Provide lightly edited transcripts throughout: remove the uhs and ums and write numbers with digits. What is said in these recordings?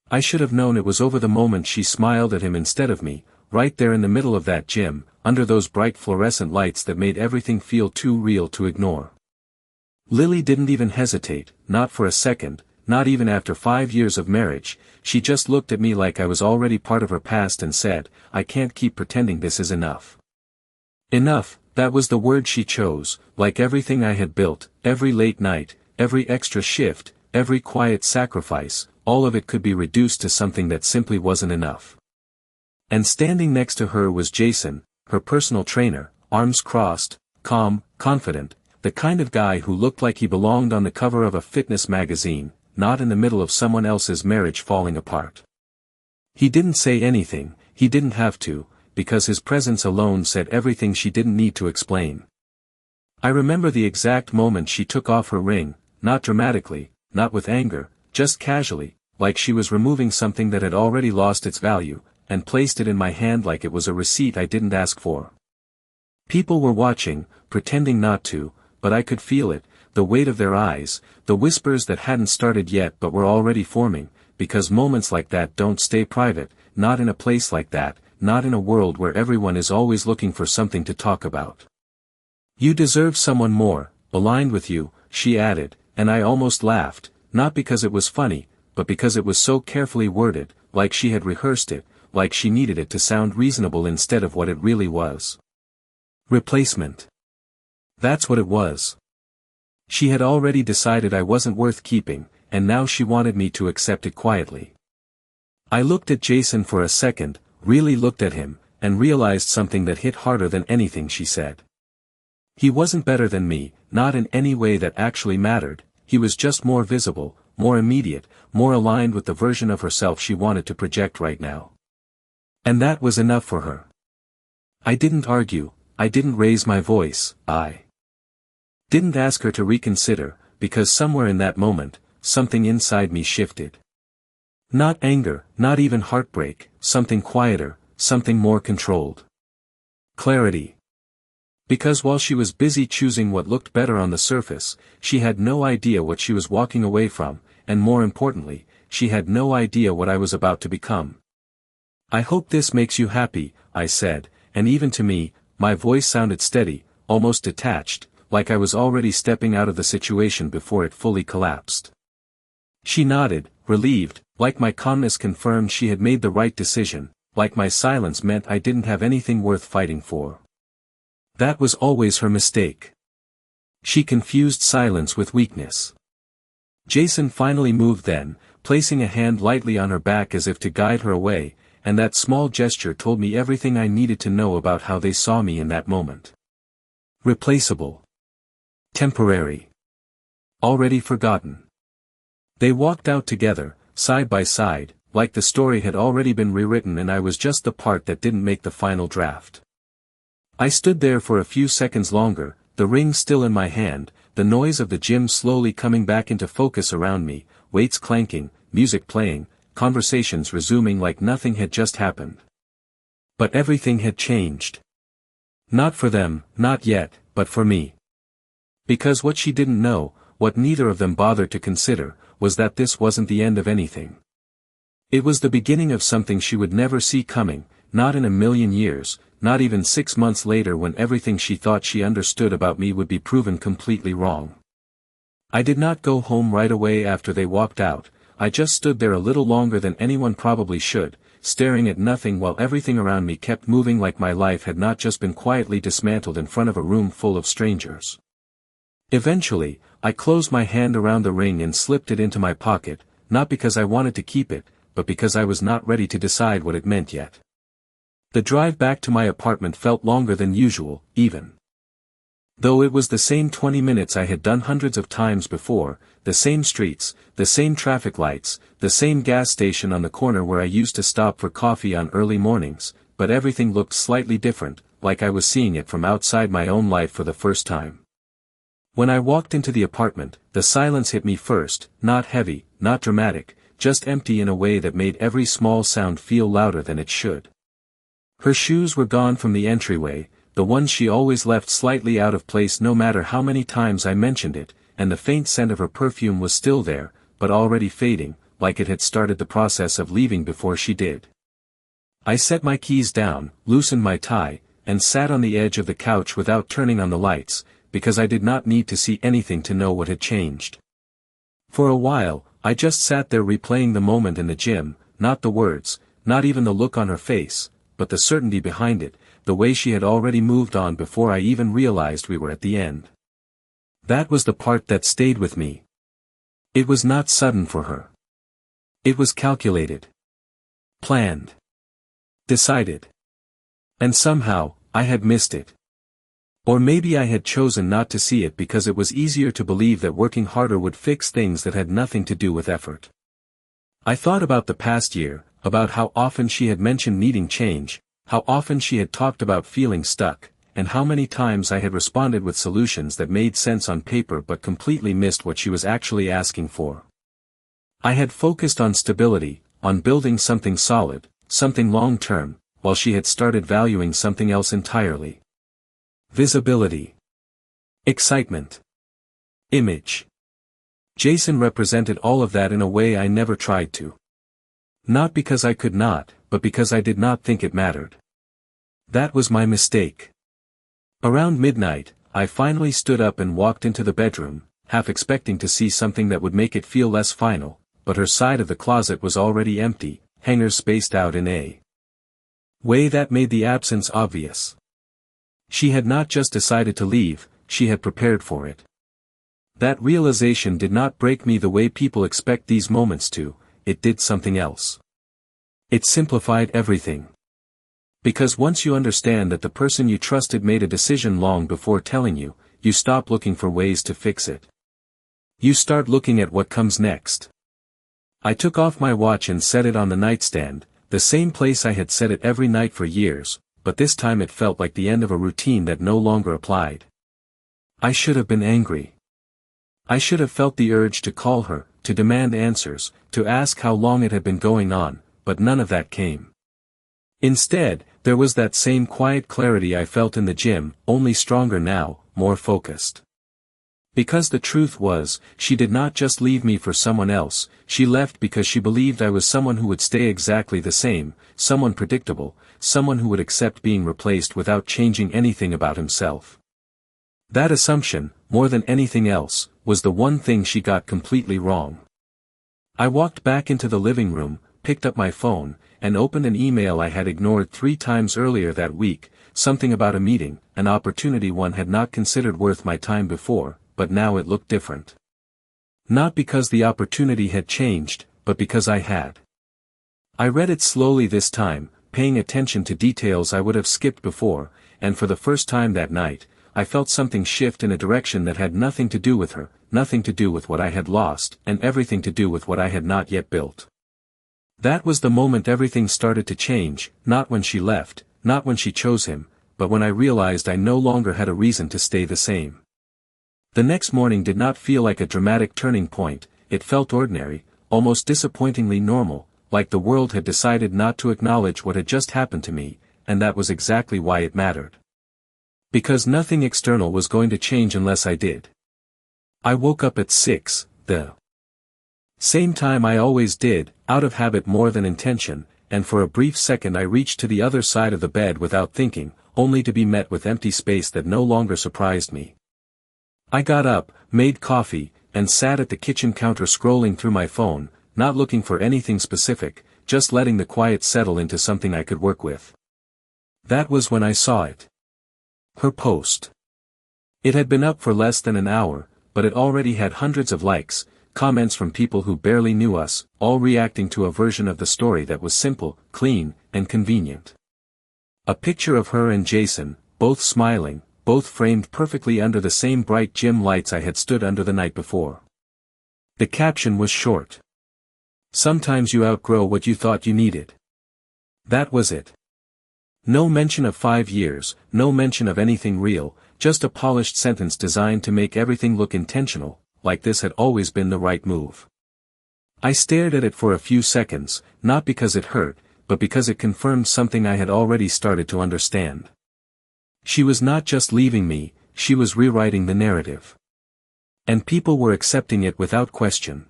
I should have known it was over the moment she smiled at him instead of me, right there in the middle of that gym, under those bright fluorescent lights that made everything feel too real to ignore. Lily didn't even hesitate, not for a second, not even after 5 years of marriage. She just looked at me like I was already part of her past and said, "I can't keep pretending this is enough." Enough, that was the word she chose. Like everything I had built, every late night, every extra shift, every quiet sacrifice, all of it could be reduced to something that simply wasn't enough. And standing next to her was Jason, her personal trainer, arms crossed, calm, confident, the kind of guy who looked like he belonged on the cover of a fitness magazine, not in the middle of someone else's marriage falling apart. He didn't say anything, he didn't have to, because his presence alone said everything she didn't need to explain. I remember the exact moment she took off her ring, not dramatically, not with anger, just casually, like she was removing something that had already lost its value, and placed it in my hand like it was a receipt I didn't ask for. People were watching, pretending not to, but I could feel it, the weight of their eyes, the whispers that hadn't started yet but were already forming, because moments like that don't stay private, not in a place like that, not in a world where everyone is always looking for something to talk about. "You deserve someone more, aligned with you," she added, and I almost laughed, not because it was funny, but because it was so carefully worded, like she had rehearsed it, like she needed it to sound reasonable instead of what it really was. Replacement. That's what it was. She had already decided I wasn't worth keeping, and now she wanted me to accept it quietly. I looked at Jason for a second, really looked at him, and realized something that hit harder than anything she said. He wasn't better than me, not in any way that actually mattered, he was just more visible, more immediate, more aligned with the version of herself she wanted to project right now. And that was enough for her. I didn't argue, I didn't raise my voice, I didn't ask her to reconsider, because somewhere in that moment, something inside me shifted. Not anger, not even heartbreak, something quieter, something more controlled. Clarity. Because while she was busy choosing what looked better on the surface, she had no idea what she was walking away from, and more importantly, she had no idea what I was about to become. "I hope this makes you happy," I said, and even to me, my voice sounded steady, almost detached, like I was already stepping out of the situation before it fully collapsed. She nodded, relieved, like my calmness confirmed she had made the right decision, like my silence meant I didn't have anything worth fighting for. That was always her mistake. She confused silence with weakness. Jason finally moved then, placing a hand lightly on her back as if to guide her away, and that small gesture told me everything I needed to know about how they saw me in that moment. Replaceable. Temporary. Already forgotten. They walked out together, side by side, like the story had already been rewritten and I was just the part that didn't make the final draft. I stood there for a few seconds longer, the ring still in my hand, the noise of the gym slowly coming back into focus around me, weights clanking, music playing, conversations resuming like nothing had just happened. But everything had changed. Not for them, not yet, but for me. Because what she didn't know, what neither of them bothered to consider, was that this wasn't the end of anything. It was the beginning of something she would never see coming, not in a million years, not even 6 months later when everything she thought she understood about me would be proven completely wrong. I did not go home right away after they walked out, I just stood there a little longer than anyone probably should, staring at nothing while everything around me kept moving like my life had not just been quietly dismantled in front of a room full of strangers. Eventually, I closed my hand around the ring and slipped it into my pocket, not because I wanted to keep it, but because I was not ready to decide what it meant yet. The drive back to my apartment felt longer than usual, even though it was the same 20 minutes I had done hundreds of times before, the same streets, the same traffic lights, the same gas station on the corner where I used to stop for coffee on early mornings, but everything looked slightly different, like I was seeing it from outside my own life for the first time. When I walked into the apartment, the silence hit me first, not heavy, not dramatic, just empty in a way that made every small sound feel louder than it should. Her shoes were gone from the entryway, the ones she always left slightly out of place no matter how many times I mentioned it, and the faint scent of her perfume was still there, but already fading, like it had started the process of leaving before she did. I set my keys down, loosened my tie, and sat on the edge of the couch without turning on the lights, because I did not need to see anything to know what had changed. For a while, I just sat there replaying the moment in the gym, not the words, not even the look on her face, but the certainty behind it, the way she had already moved on before I even realized we were at the end. That was the part that stayed with me. It was not sudden for her. It was calculated. Planned. Decided. And somehow, I had missed it. Or maybe I had chosen not to see it because it was easier to believe that working harder would fix things that had nothing to do with effort. I thought about the past year, about how often she had mentioned needing change, how often she had talked about feeling stuck, and how many times I had responded with solutions that made sense on paper but completely missed what she was actually asking for. I had focused on stability, on building something solid, something long-term, while she had started valuing something else entirely. Visibility. Excitement. Image. Jason represented all of that in a way I never tried to. Not because I could not, but because I did not think it mattered. That was my mistake. Around midnight, I finally stood up and walked into the bedroom, half expecting to see something that would make it feel less final, but her side of the closet was already empty, hangers spaced out in a way that made the absence obvious. She had not just decided to leave, she had prepared for it. That realization did not break me the way people expect these moments to, it did something else. It simplified everything. Because once you understand that the person you trusted made a decision long before telling you, you stop looking for ways to fix it. You start looking at what comes next. I took off my watch and set it on the nightstand, the same place I had set it every night for years, but this time it felt like the end of a routine that no longer applied. I should have been angry. I should have felt the urge to call her, to demand answers, to ask how long it had been going on, but none of that came. Instead, there was that same quiet clarity I felt in the gym, only stronger now, more focused. Because the truth was, she did not just leave me for someone else, she left because she believed I was someone who would stay exactly the same, someone predictable, someone who would accept being replaced without changing anything about himself. That assumption, more than anything else, was the one thing she got completely wrong. I walked back into the living room, picked up my phone, and opened an email I had ignored 3 times earlier that week, something about a meeting, an opportunity one had not considered worth my time before, but now it looked different. Not because the opportunity had changed, but because I had. I read it slowly this time, paying attention to details I would have skipped before, and for the first time that night, I felt something shift in a direction that had nothing to do with her, nothing to do with what I had lost, and everything to do with what I had not yet built. That was the moment everything started to change, not when she left, not when she chose him, but when I realized I no longer had a reason to stay the same. The next morning did not feel like a dramatic turning point, it felt ordinary, almost disappointingly normal, like the world had decided not to acknowledge what had just happened to me, and that was exactly why it mattered. Because nothing external was going to change unless I did. I woke up at 6, the same time I always did, out of habit more than intention, and for a brief second I reached to the other side of the bed without thinking, only to be met with empty space that no longer surprised me. I got up, made coffee, and sat at the kitchen counter scrolling through my phone, not looking for anything specific, just letting the quiet settle into something I could work with. That was when I saw it. Her post. It had been up for less than an hour, but it already had hundreds of likes, comments from people who barely knew us, all reacting to a version of the story that was simple, clean, and convenient. A picture of her and Jason, both smiling, both framed perfectly under the same bright gym lights I had stood under the night before. The caption was short. Sometimes you outgrow what you thought you needed. That was it. No mention of 5 years, no mention of anything real, just a polished sentence designed to make everything look intentional, like this had always been the right move. I stared at it for a few seconds, not because it hurt, but because it confirmed something I had already started to understand. She was not just leaving me, she was rewriting the narrative. And people were accepting it without question.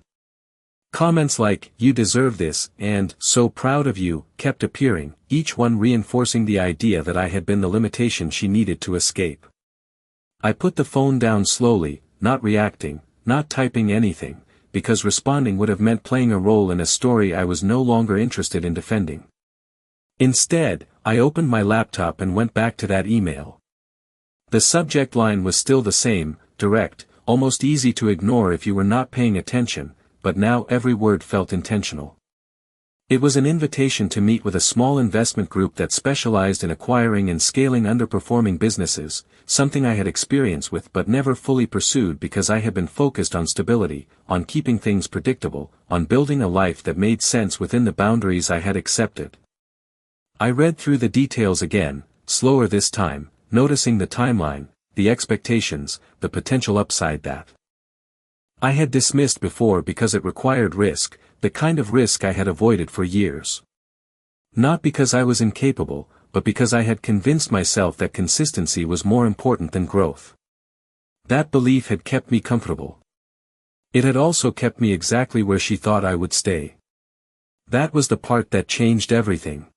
Comments like, "You deserve this," and "So proud of you," kept appearing, each one reinforcing the idea that I had been the limitation she needed to escape. I put the phone down slowly, not reacting, not typing anything, because responding would have meant playing a role in a story I was no longer interested in defending. Instead, I opened my laptop and went back to that email. The subject line was still the same, direct, almost easy to ignore if you were not paying attention, but now every word felt intentional. It was an invitation to meet with a small investment group that specialized in acquiring and scaling underperforming businesses, something I had experience with but never fully pursued because I had been focused on stability, on keeping things predictable, on building a life that made sense within the boundaries I had accepted. I read through the details again, slower this time, noticing the timeline, the expectations, the potential upside that I had dismissed before because it required risk, the kind of risk I had avoided for years. Not because I was incapable, but because I had convinced myself that consistency was more important than growth. That belief had kept me comfortable. It had also kept me exactly where she thought I would stay. That was the part that changed everything.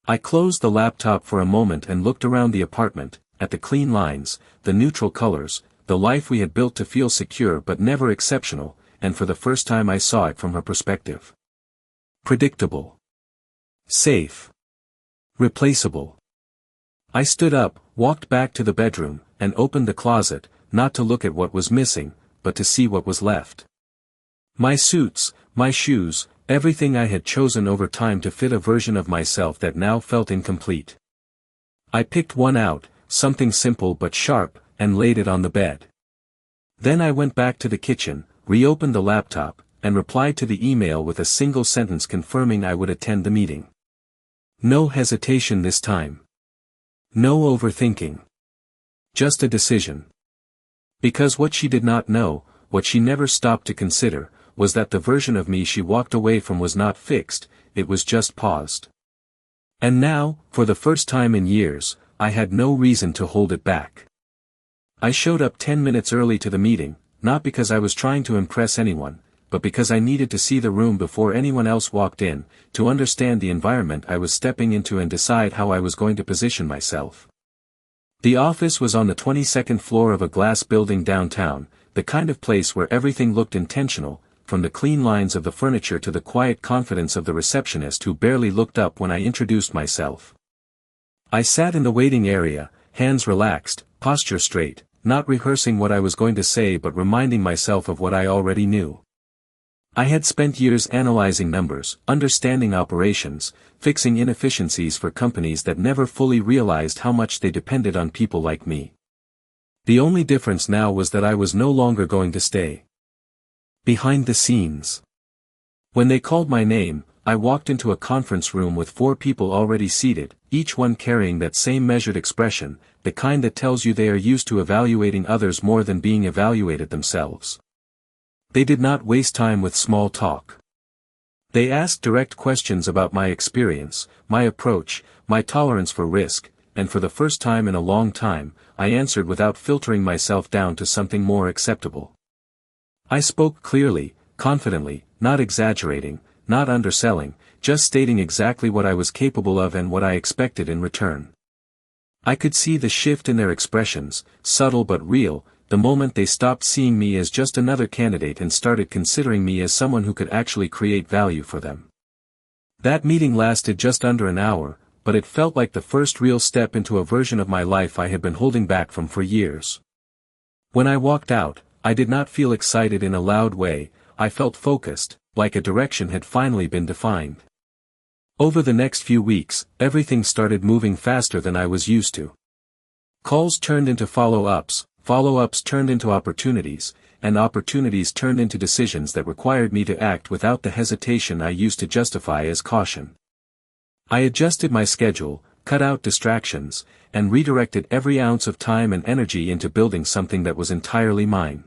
I closed the laptop for a moment and looked around the apartment, at the clean lines, the neutral colors, the life we had built to feel secure but never exceptional, and for the first time I saw it from her perspective. Predictable. Safe. Replaceable. I stood up, walked back to the bedroom, and opened the closet, not to look at what was missing, but to see what was left. My suits, my shoes, everything I had chosen over time to fit a version of myself that now felt incomplete. I picked one out, something simple but sharp, and laid it on the bed. Then I went back to the kitchen, reopened the laptop, and replied to the email with a single sentence confirming I would attend the meeting. No hesitation this time. No overthinking. Just a decision. Because what she did not know, what she never stopped to consider, was that the version of me she walked away from was not fixed, it was just paused. And now, for the first time in years, I had no reason to hold it back. I showed up 10 minutes early to the meeting, not because I was trying to impress anyone, but because I needed to see the room before anyone else walked in, to understand the environment I was stepping into and decide how I was going to position myself. The office was on the 22nd floor of a glass building downtown, the kind of place where everything looked intentional, from the clean lines of the furniture to the quiet confidence of the receptionist who barely looked up when I introduced myself. I sat in the waiting area, hands relaxed, posture straight, not rehearsing what I was going to say but reminding myself of what I already knew. I had spent years analyzing numbers, understanding operations, fixing inefficiencies for companies that never fully realized how much they depended on people like me. The only difference now was that I was no longer going to stay behind the scenes. When they called my name, I walked into a conference room with 4 people already seated, each one carrying that same measured expression, the kind that tells you they are used to evaluating others more than being evaluated themselves. They did not waste time with small talk. They asked direct questions about my experience, my approach, my tolerance for risk, and for the first time in a long time, I answered without filtering myself down to something more acceptable. I spoke clearly, confidently, not exaggerating, not underselling, just stating exactly what I was capable of and what I expected in return. I could see the shift in their expressions, subtle but real, the moment they stopped seeing me as just another candidate and started considering me as someone who could actually create value for them. That meeting lasted just under an hour, but it felt like the first real step into a version of my life I had been holding back from for years. When I walked out, I did not feel excited in a loud way, I felt focused, like a direction had finally been defined. Over the next few weeks, everything started moving faster than I was used to. Calls turned into follow-ups, follow-ups turned into opportunities, and opportunities turned into decisions that required me to act without the hesitation I used to justify as caution. I adjusted my schedule, cut out distractions, and redirected every ounce of time and energy into building something that was entirely mine.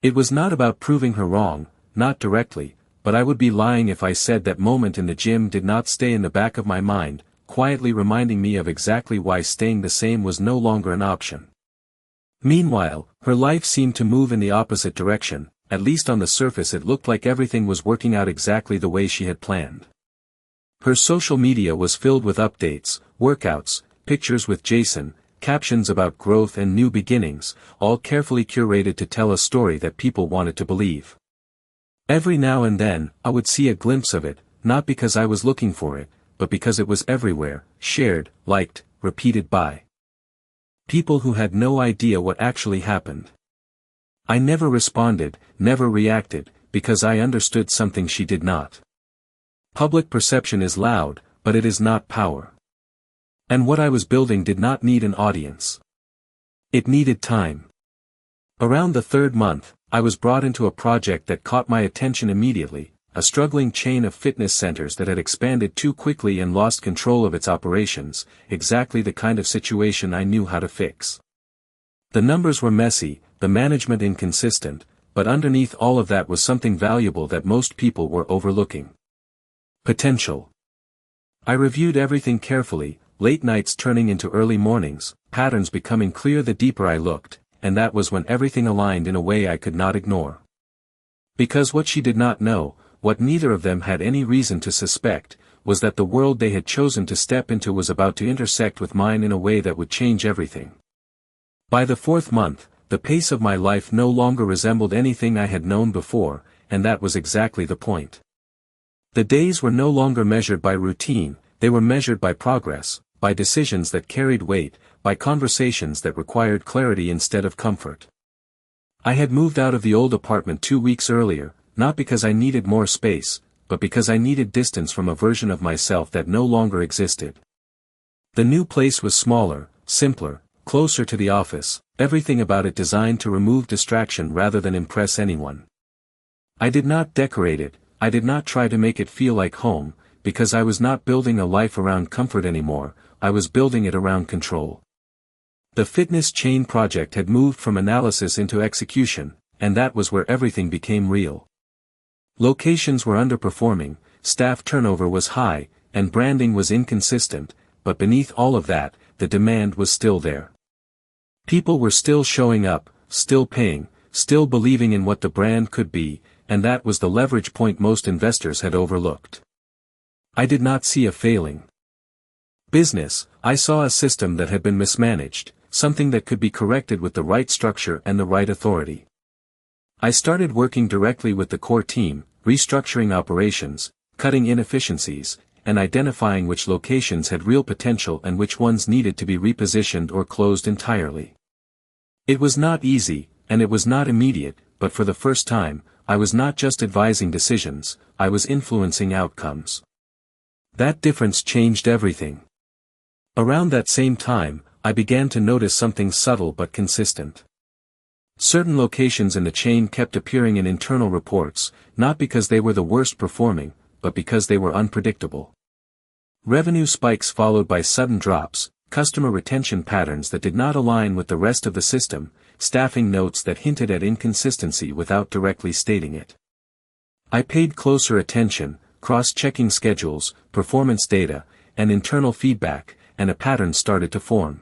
It was not about proving her wrong, not directly, but I would be lying if I said that moment in the gym did not stay in the back of my mind, quietly reminding me of exactly why staying the same was no longer an option. Meanwhile, her life seemed to move in the opposite direction, at least on the surface it looked like everything was working out exactly the way she had planned. Her social media was filled with updates, workouts, pictures with Jason, captions about growth and new beginnings, all carefully curated to tell a story that people wanted to believe. Every now and then, I would see a glimpse of it, not because I was looking for it, but because it was everywhere, shared, liked, repeated by people who had no idea what actually happened. I never responded, never reacted, because I understood something she did not. Public perception is loud, but it is not power. And what I was building did not need an audience. It needed time. Around the third month, I was brought into a project that caught my attention immediately, a struggling chain of fitness centers that had expanded too quickly and lost control of its operations, exactly the kind of situation I knew how to fix. The numbers were messy, the management inconsistent, but underneath all of that was something valuable that most people were overlooking. Potential. I reviewed everything carefully, late nights turning into early mornings, patterns becoming clear the deeper I looked, and that was when everything aligned in a way I could not ignore. Because what she did not know, what neither of them had any reason to suspect, was that the world they had chosen to step into was about to intersect with mine in a way that would change everything. By the fourth month, the pace of my life no longer resembled anything I had known before, and that was exactly the point. The days were no longer measured by routine, they were measured by progress, by decisions that carried weight, by conversations that required clarity instead of comfort. I had moved out of the old apartment 2 weeks earlier, not because I needed more space, but because I needed distance from a version of myself that no longer existed. The new place was smaller, simpler, closer to the office, everything about it designed to remove distraction rather than impress anyone. I did not decorate it, I did not try to make it feel like home, because I was not building a life around comfort anymore, I was building it around control. The fitness chain project had moved from analysis into execution, and that was where everything became real. Locations were underperforming, staff turnover was high, and branding was inconsistent, but beneath all of that, the demand was still there. People were still showing up, still paying, still believing in what the brand could be, and that was the leverage point most investors had overlooked. I did not see a failing business, I saw a system that had been mismanaged, something that could be corrected with the right structure and the right authority. I started working directly with the core team, restructuring operations, cutting inefficiencies, and identifying which locations had real potential and which ones needed to be repositioned or closed entirely. It was not easy, and it was not immediate, but for the first time, I was not just advising decisions, I was influencing outcomes. That difference changed everything. Around that same time, I began to notice something subtle but consistent. Certain locations in the chain kept appearing in internal reports, not because they were the worst performing, but because they were unpredictable. Revenue spikes followed by sudden drops, customer retention patterns that did not align with the rest of the system, staffing notes that hinted at inconsistency without directly stating it. I paid closer attention, cross-checking schedules, performance data, and internal feedback, and a pattern started to form.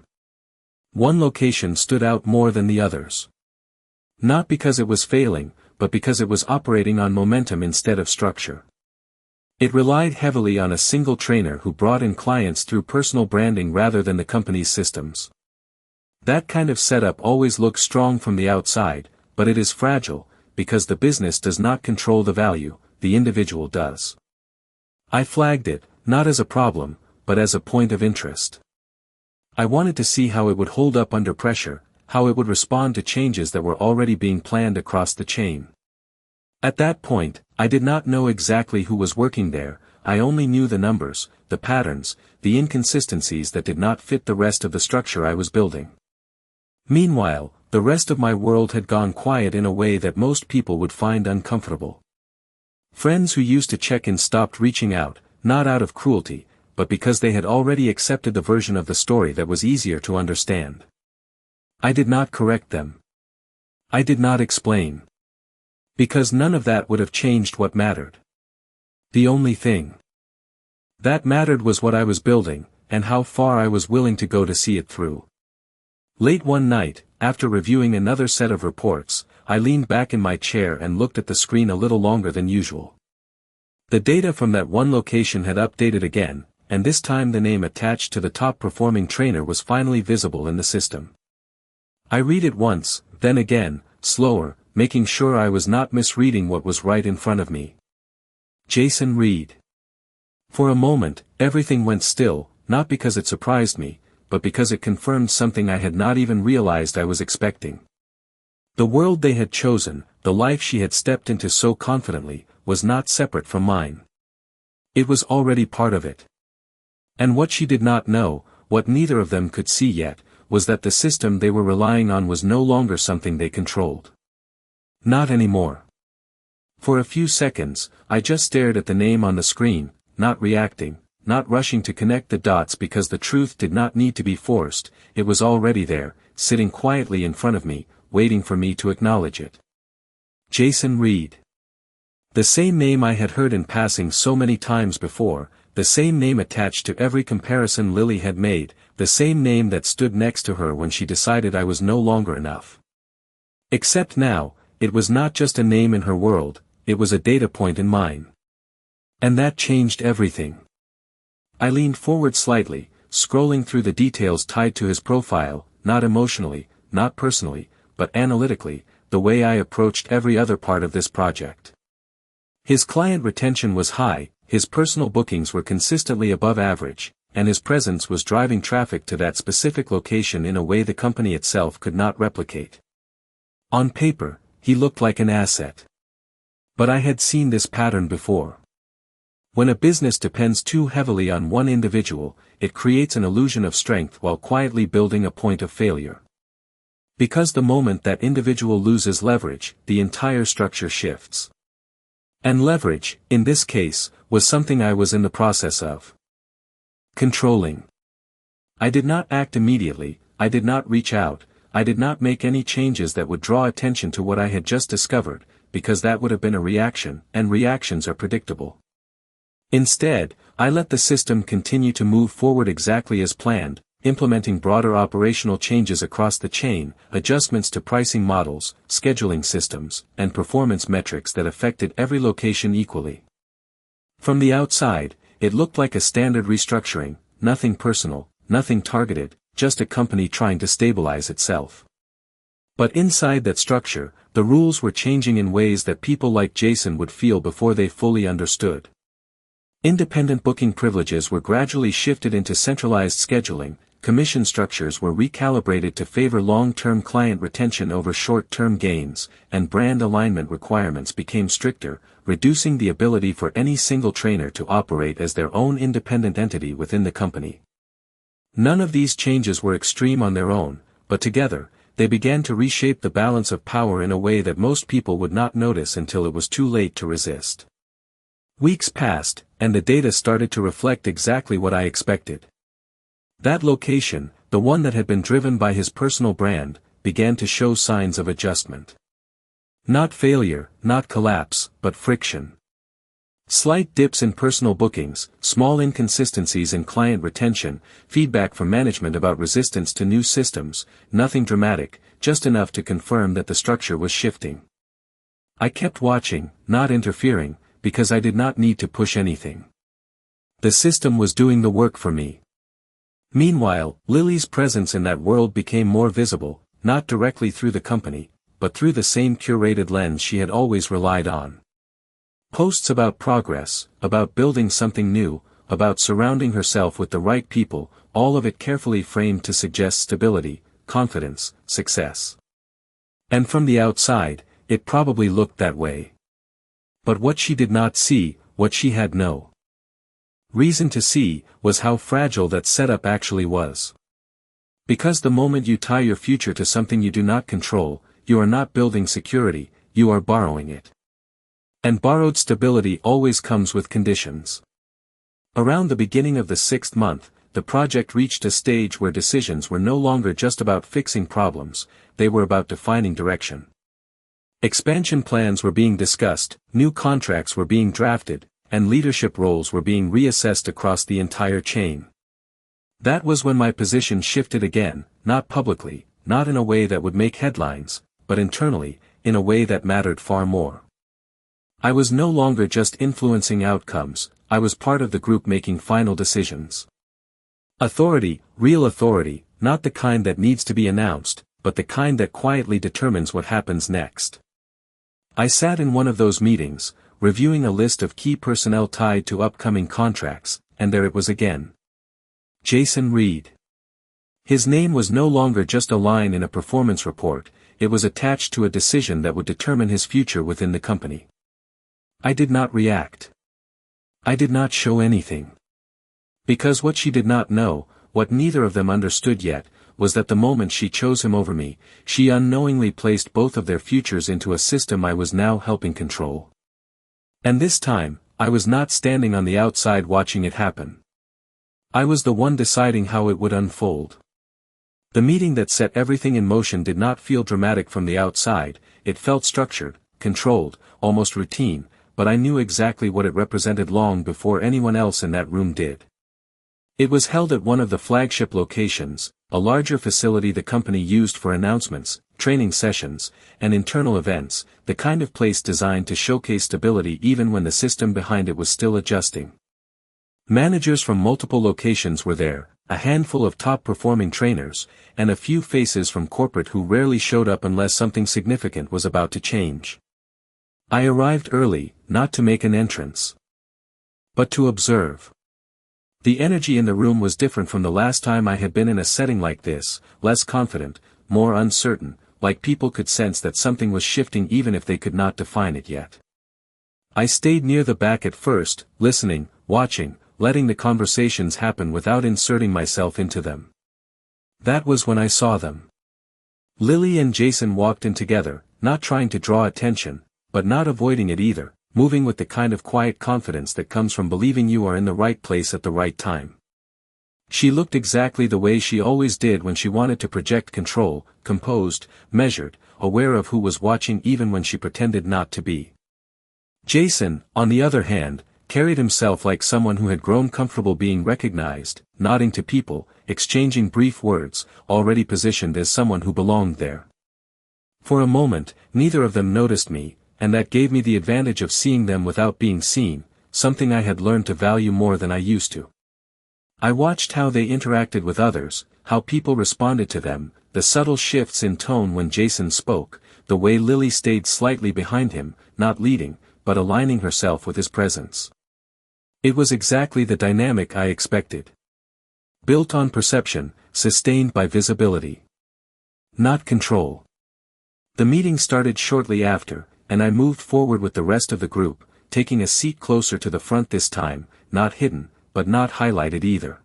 One location stood out more than the others. Not because it was failing, but because it was operating on momentum instead of structure. It relied heavily on a single trainer who brought in clients through personal branding rather than the company's systems. That kind of setup always looks strong from the outside, but it is fragile, because the business does not control the value, the individual does. I flagged it, not as a problem, but as a point of interest. I wanted to see how it would hold up under pressure, how it would respond to changes that were already being planned across the chain. At that point, I did not know exactly who was working there, I only knew the numbers, the patterns, the inconsistencies that did not fit the rest of the structure I was building. Meanwhile, the rest of my world had gone quiet in a way that most people would find uncomfortable. Friends who used to check in stopped reaching out, not out of cruelty, but because they had already accepted the version of the story that was easier to understand. I did not correct them. I did not explain. Because none of that would have changed what mattered. The only thing that mattered was what I was building, and how far I was willing to go to see it through. Late one night, after reviewing another set of reports, I leaned back in my chair and looked at the screen a little longer than usual. The data from that one location had updated again, and this time the name attached to the top-performing trainer was finally visible in the system. I read it once, then again, slower, making sure I was not misreading what was right in front of me. Jason Reed. For a moment, everything went still, not because it surprised me, but because it confirmed something I had not even realized I was expecting. The world they had chosen, the life she had stepped into so confidently, was not separate from mine. It was already part of it. And what she did not know, what neither of them could see yet, was that the system they were relying on was no longer something they controlled. Not anymore. For a few seconds, I just stared at the name on the screen, not reacting, not rushing to connect the dots because the truth did not need to be forced, it was already there, sitting quietly in front of me, waiting for me to acknowledge it. Jason Reed. The same name I had heard in passing so many times before, the same name attached to every comparison Lily had made, the same name that stood next to her when she decided I was no longer enough. Except now, it was not just a name in her world, it was a data point in mine. And that changed everything. I leaned forward slightly, scrolling through the details tied to his profile, not emotionally, not personally, but analytically, the way I approached every other part of this project. His client retention was high, his personal bookings were consistently above average, and his presence was driving traffic to that specific location in a way the company itself could not replicate. On paper, he looked like an asset. But I had seen this pattern before. When a business depends too heavily on one individual, it creates an illusion of strength while quietly building a point of failure. Because the moment that individual loses leverage, the entire structure shifts. And leverage, in this case, was something I was in the process of controlling. I did not act immediately, I did not reach out, I did not make any changes that would draw attention to what I had just discovered, because that would have been a reaction, and reactions are predictable. Instead, I let the system continue to move forward exactly as planned, implementing broader operational changes across the chain, adjustments to pricing models, scheduling systems, and performance metrics that affected every location equally. From the outside, it looked like a standard restructuring, nothing personal, nothing targeted, just a company trying to stabilize itself. But inside that structure, the rules were changing in ways that people like Jason would feel before they fully understood. Independent booking privileges were gradually shifted into centralized scheduling, commission structures were recalibrated to favor long-term client retention over short-term gains, and brand alignment requirements became stricter, reducing the ability for any single trainer to operate as their own independent entity within the company. None of these changes were extreme on their own, but together, they began to reshape the balance of power in a way that most people would not notice until it was too late to resist. Weeks passed, and the data started to reflect exactly what I expected. That location, the one that had been driven by his personal brand, began to show signs of adjustment. Not failure, not collapse, but friction. Slight dips in personal bookings, small inconsistencies in client retention, feedback from management about resistance to new systems, nothing dramatic, just enough to confirm that the structure was shifting. I kept watching, not interfering, because I did not need to push anything. The system was doing the work for me. Meanwhile, Lily's presence in that world became more visible, not directly through the company, but through the same curated lens she had always relied on. Posts about progress, about building something new, about surrounding herself with the right people, all of it carefully framed to suggest stability, confidence, success. And from the outside, it probably looked that way. But what she did not see, what she had no reason to see, was how fragile that setup actually was. Because the moment you tie your future to something you do not control, you are not building security, you are borrowing it. And borrowed stability always comes with conditions. Around the beginning of the 6th month, the project reached a stage where decisions were no longer just about fixing problems, they were about defining direction. Expansion plans were being discussed, new contracts were being drafted, and leadership roles were being reassessed across the entire chain. That was when my position shifted again, not publicly, not in a way that would make headlines, but internally, in a way that mattered far more. I was no longer just influencing outcomes, I was part of the group making final decisions. Authority, real authority, not the kind that needs to be announced, but the kind that quietly determines what happens next. I sat in one of those meetings, reviewing a list of key personnel tied to upcoming contracts, and there it was again. Jason Reed. His name was no longer just a line in a performance report, it was attached to a decision that would determine his future within the company. I did not react. I did not show anything. Because what she did not know, what neither of them understood yet, was that the moment she chose him over me, she unknowingly placed both of their futures into a system I was now helping control. And this time, I was not standing on the outside watching it happen. I was the one deciding how it would unfold. The meeting that set everything in motion did not feel dramatic from the outside, it felt structured, controlled, almost routine, but I knew exactly what it represented long before anyone else in that room did. It was held at one of the flagship locations, a larger facility the company used for announcements, training sessions, and internal events, the kind of place designed to showcase stability even when the system behind it was still adjusting. Managers from multiple locations were there, a handful of top-performing trainers, and a few faces from corporate who rarely showed up unless something significant was about to change. I arrived early, not to make an entrance, but to observe. The energy in the room was different from the last time I had been in a setting like this, less confident, more uncertain, like people could sense that something was shifting even if they could not define it yet. I stayed near the back at first, listening, watching, letting the conversations happen without inserting myself into them. That was when I saw them. Lily and Jason walked in together, not trying to draw attention, but not avoiding it either, moving with the kind of quiet confidence that comes from believing you are in the right place at the right time. She looked exactly the way she always did when she wanted to project control, composed, measured, aware of who was watching even when she pretended not to be. Jason, on the other hand, carried himself like someone who had grown comfortable being recognized, nodding to people, exchanging brief words, already positioned as someone who belonged there. For a moment, neither of them noticed me, and that gave me the advantage of seeing them without being seen, something I had learned to value more than I used to. I watched how they interacted with others, how people responded to them, the subtle shifts in tone when Jason spoke, the way Lily stayed slightly behind him, not leading, but aligning herself with his presence. It was exactly the dynamic I expected. Built on perception, sustained by visibility. Not control. The meeting started shortly after, and I moved forward with the rest of the group, taking a seat closer to the front this time, not hidden, but not highlighted either.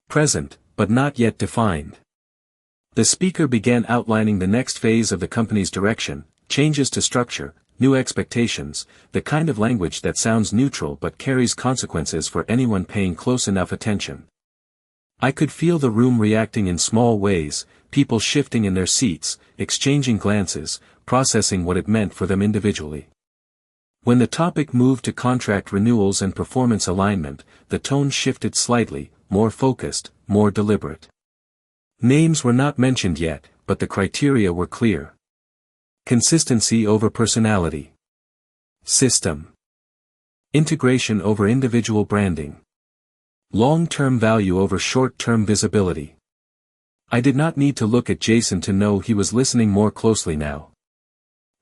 Present, but not yet defined. The speaker began outlining the next phase of the company's direction, changes to structure, new expectations, the kind of language that sounds neutral but carries consequences for anyone paying close enough attention. I could feel the room reacting in small ways, people shifting in their seats, exchanging glances, processing what it meant for them individually. When the topic moved to contract renewals and performance alignment, the tone shifted slightly, more focused, more deliberate. Names were not mentioned yet, but the criteria were clear. Consistency over personality. System. Integration over individual branding. Long-term value over short-term visibility. I did not need to look at Jason to know he was listening more closely now.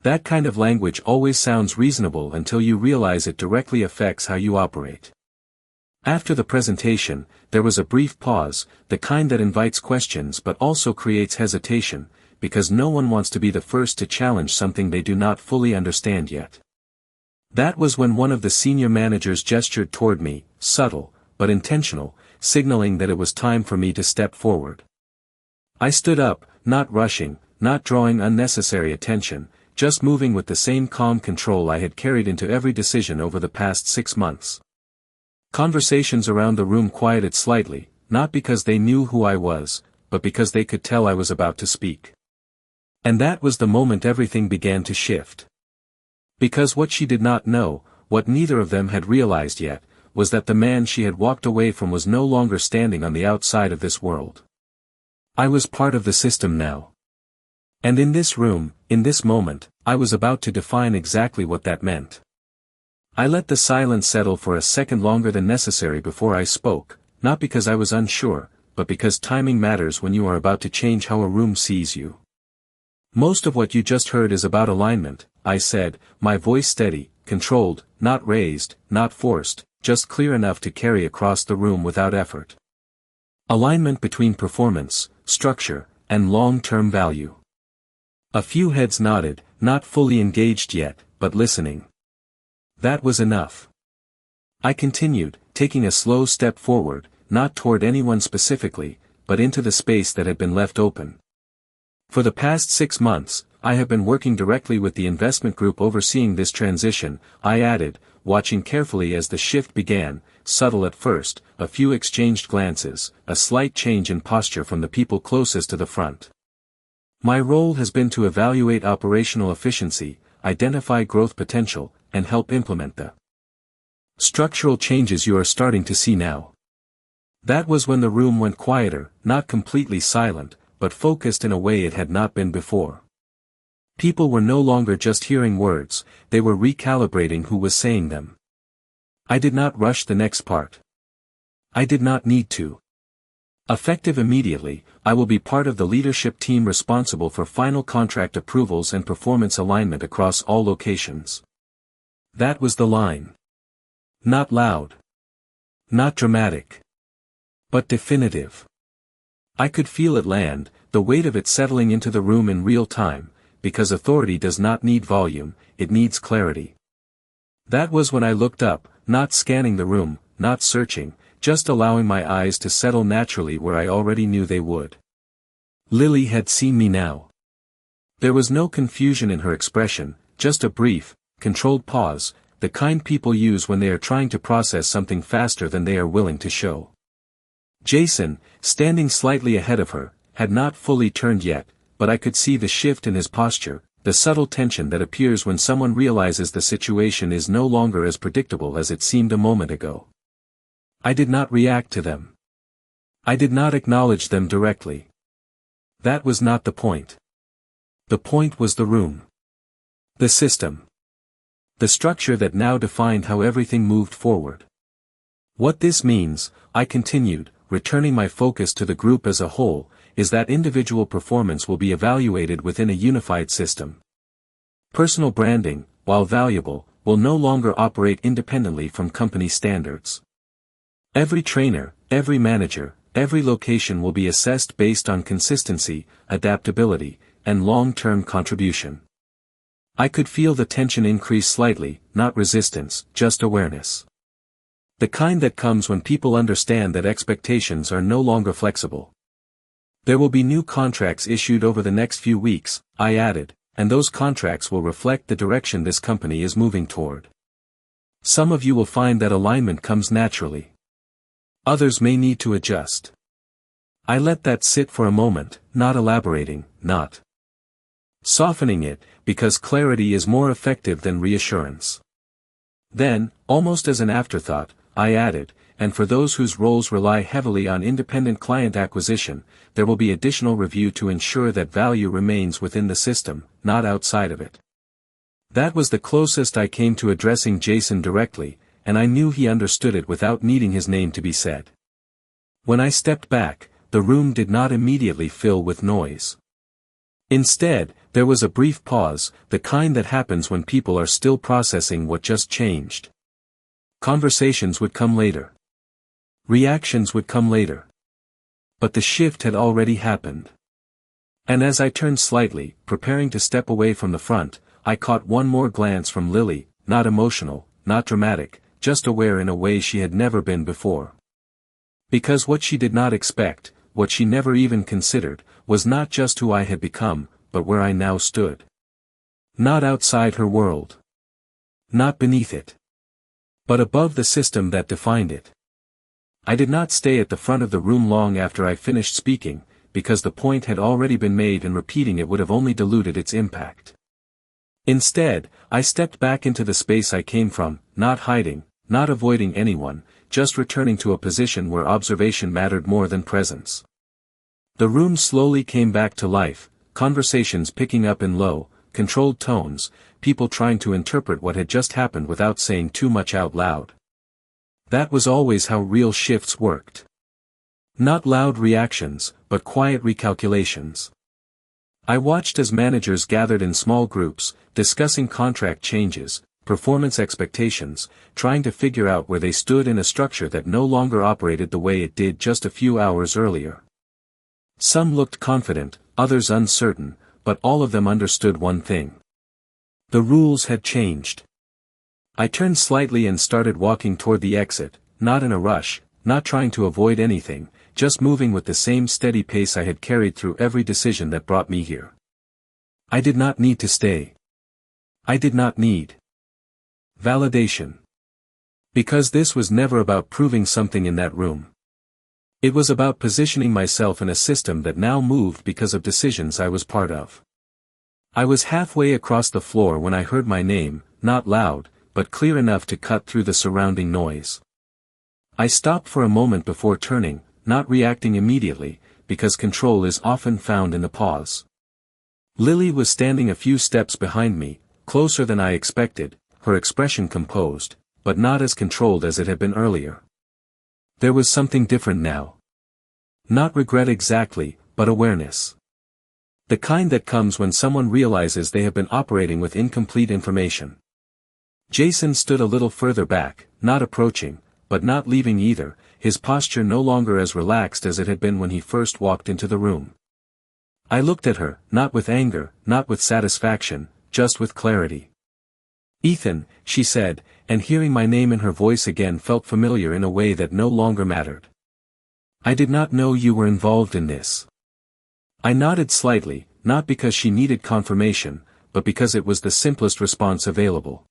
That kind of language always sounds reasonable until you realize it directly affects how you operate. After the presentation, there was a brief pause, the kind that invites questions but also creates hesitation, because no one wants to be the first to challenge something they do not fully understand yet. That was when one of the senior managers gestured toward me, subtle, but intentional, signaling that it was time for me to step forward. I stood up, not rushing, not drawing unnecessary attention, just moving with the same calm control I had carried into every decision over the past 6 months. Conversations around the room quieted slightly, not because they knew who I was, but because they could tell I was about to speak. And that was the moment everything began to shift. Because what she did not know, what neither of them had realized yet, was that the man she had walked away from was no longer standing on the outside of this world. I was part of the system now. And in this room, in this moment, I was about to define exactly what that meant. I let the silence settle for a second longer than necessary before I spoke, not because I was unsure, but because timing matters when you are about to change how a room sees you. Most of what you just heard is about alignment, I said, my voice steady, controlled, not raised, not forced, just clear enough to carry across the room without effort. Alignment between performance, structure, and long-term value. A few heads nodded, not fully engaged yet, but listening. That was enough. I continued, taking a slow step forward, not toward anyone specifically, but into the space that had been left open. For the past 6 months, I have been working directly with the investment group overseeing this transition, I added, watching carefully as the shift began, subtle at first, a few exchanged glances, a slight change in posture from the people closest to the front. My role has been to evaluate operational efficiency, identify growth potential, and help implement the structural changes you are starting to see now. That was when the room went quieter, not completely silent, but focused in a way it had not been before. People were no longer just hearing words, they were recalibrating who was saying them. I did not rush the next part. I did not need to. Effective immediately, I will be part of the leadership team responsible for final contract approvals and performance alignment across all locations. That was the line. Not loud. Not dramatic. But definitive. I could feel it land, the weight of it settling into the room in real time, because authority does not need volume, it needs clarity. That was when I looked up, not scanning the room, not searching, just allowing my eyes to settle naturally where I already knew they would. Lily had seen me now. There was no confusion in her expression, just a brief, controlled pause, the kind people use when they are trying to process something faster than they are willing to show. Jason, standing slightly ahead of her, had not fully turned yet, but I could see the shift in his posture, the subtle tension that appears when someone realizes the situation is no longer as predictable as it seemed a moment ago. I did not react to them. I did not acknowledge them directly. That was not the point. The point was the room. The system. The structure that now defined how everything moved forward. What this means, I continued, returning my focus to the group as a whole, is that individual performance will be evaluated within a unified system. Personal branding, while valuable, will no longer operate independently from company standards. Every trainer, every manager, every location will be assessed based on consistency, adaptability, and long-term contribution. I could feel the tension increase slightly, not resistance, just awareness. The kind that comes when people understand that expectations are no longer flexible. There will be new contracts issued over the next few weeks, I added, and those contracts will reflect the direction this company is moving toward. Some of you will find that alignment comes naturally. Others may need to adjust. I let that sit for a moment, not elaborating, not softening it, because clarity is more effective than reassurance. Then, almost as an afterthought, I added, and for those whose roles rely heavily on independent client acquisition, there will be additional review to ensure that value remains within the system, not outside of it. That was the closest I came to addressing Jason directly, and I knew he understood it without needing his name to be said. When I stepped back, the room did not immediately fill with noise. Instead, there was a brief pause, the kind that happens when people are still processing what just changed. Conversations would come later. Reactions would come later. But the shift had already happened. And as I turned slightly, preparing to step away from the front, I caught one more glance from Lily, not emotional, not dramatic, just aware in a way she had never been before. Because what she did not expect, what she never even considered, was not just who I had become, but where I now stood. Not outside her world. Not beneath it. But above the system that defined it. I did not stay at the front of the room long after I finished speaking, because the point had already been made and repeating it would have only diluted its impact. Instead, I stepped back into the space I came from, not hiding, not avoiding anyone, just returning to a position where observation mattered more than presence. The room slowly came back to life, conversations picking up in low, controlled tones, people trying to interpret what had just happened without saying too much out loud. That was always how real shifts worked. Not loud reactions, but quiet recalculations. I watched as managers gathered in small groups, discussing contract changes, performance expectations, trying to figure out where they stood in a structure that no longer operated the way it did just a few hours earlier. Some looked confident, others uncertain, but all of them understood one thing. The rules had changed. I turned slightly and started walking toward the exit, not in a rush, not trying to avoid anything, just moving with the same steady pace I had carried through every decision that brought me here. I did not need to stay. I did not need validation. Because this was never about proving something in that room. It was about positioning myself in a system that now moved because of decisions I was part of. I was halfway across the floor when I heard my name, not loud, but clear enough to cut through the surrounding noise. I stopped for a moment before turning, not reacting immediately, because control is often found in the pause. Lily was standing a few steps behind me, closer than I expected, her expression composed, but not as controlled as it had been earlier. There was something different now. Not regret exactly, but awareness. The kind that comes when someone realizes they have been operating with incomplete information. Jason stood a little further back, not approaching, but not leaving either, his posture no longer as relaxed as it had been when he first walked into the room. I looked at her, not with anger, not with satisfaction, just with clarity. "Ethan," she said, and hearing my name in her voice again felt familiar in a way that no longer mattered. "I did not know you were involved in this." I nodded slightly, not because she needed confirmation, but because it was the simplest response available.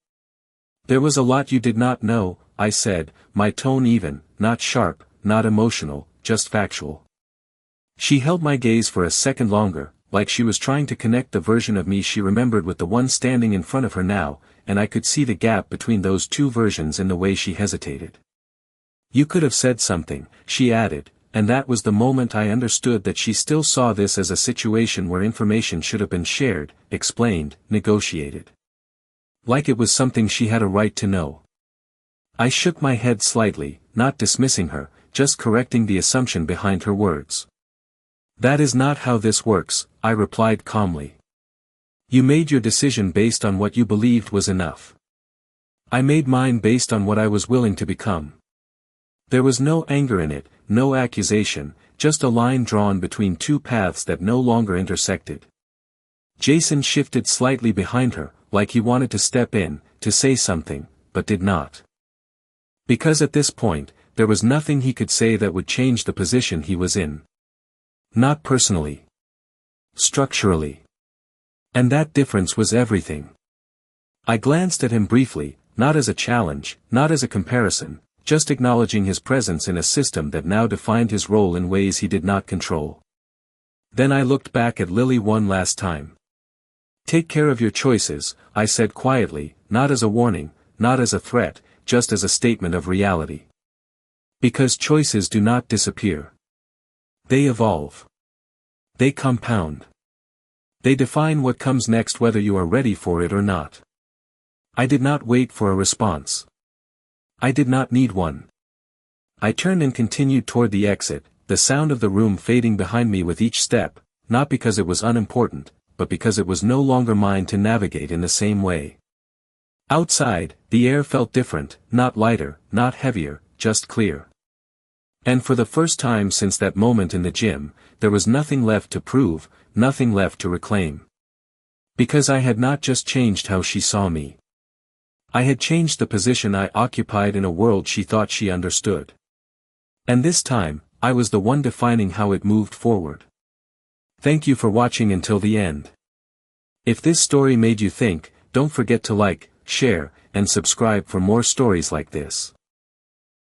"There was a lot you did not know," I said, my tone even, not sharp, not emotional, just factual. She held my gaze for a second longer, like she was trying to connect the version of me she remembered with the one standing in front of her now, and I could see the gap between those two versions in the way she hesitated. "You could have said something," she added, and that was the moment I understood that she still saw this as a situation where information should have been shared, explained, negotiated. Like it was something she had a right to know. I shook my head slightly, not dismissing her, just correcting the assumption behind her words. "That is not how this works," I replied calmly. "You made your decision based on what you believed was enough. I made mine based on what I was willing to become." There was no anger in it, no accusation, just a line drawn between two paths that no longer intersected. Jason shifted slightly behind her, like he wanted to step in, to say something, but did not. Because at this point, there was nothing he could say that would change the position he was in. Not personally. Structurally. And that difference was everything. I glanced at him briefly, not as a challenge, not as a comparison, just acknowledging his presence in a system that now defined his role in ways he did not control. Then I looked back at Lily one last time. "Take care of your choices," I said quietly, not as a warning, not as a threat, just as a statement of reality. Because choices do not disappear. They evolve. They compound. They define what comes next whether you are ready for it or not. I did not wait for a response. I did not need one. I turned and continued toward the exit, the sound of the room fading behind me with each step, not because it was unimportant, but because it was no longer mine to navigate in the same way. Outside, the air felt different, not lighter, not heavier, just clear. And for the first time since that moment in the gym, there was nothing left to prove, nothing left to reclaim. Because I had not just changed how she saw me. I had changed the position I occupied in a world she thought she understood. And this time, I was the one defining how it moved forward. Thank you for watching until the end. If this story made you think, don't forget to like, share, and subscribe for more stories like this.